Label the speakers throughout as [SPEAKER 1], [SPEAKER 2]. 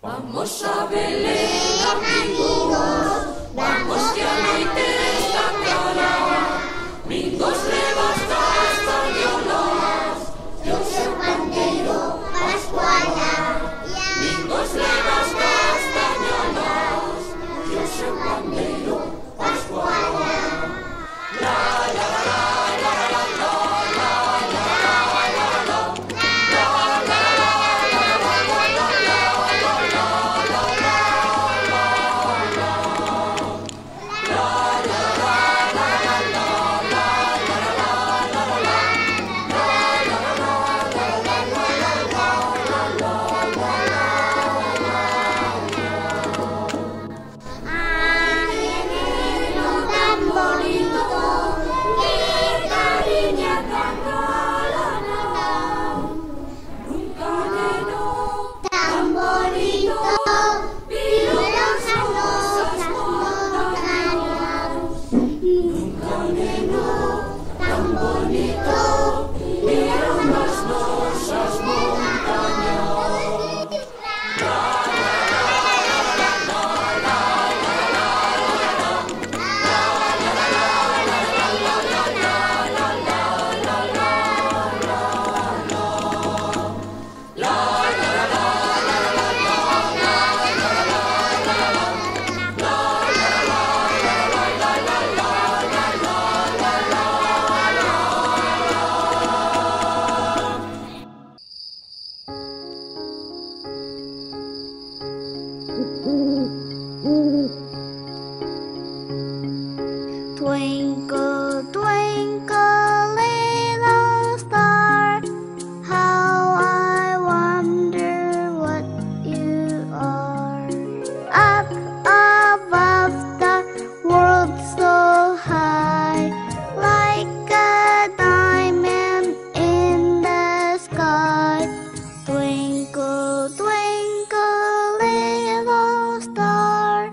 [SPEAKER 1] Vamos a Belén, amigos, vamos que a noite está clara. Mingos levas castañolas e o seu pandeiro pascuala. Mingos levas castañolas e o seu pandeiro pascuala. La la la la la la la la la la la
[SPEAKER 2] Twinkle, twinkle, little star, how I wonder what you are. Up above the world so high, like a diamond in the sky. Twinkle, twinkle, little star,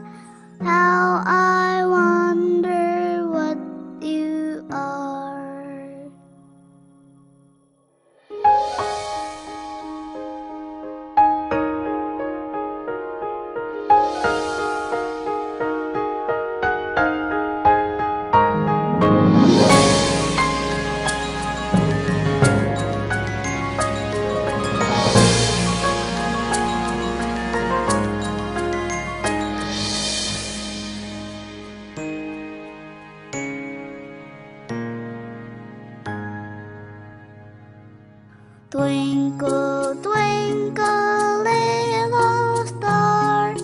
[SPEAKER 2] how I wonder what you are. Twinkle, twinkle, little star,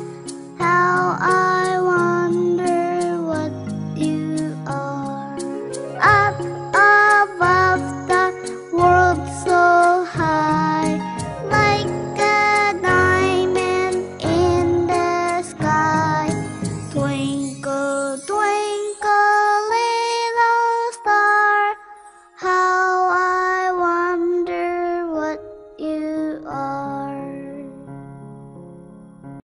[SPEAKER 2] how I wonder what you are. Up above the world so high, like a diamond in the sky. Twinkle, twinkle.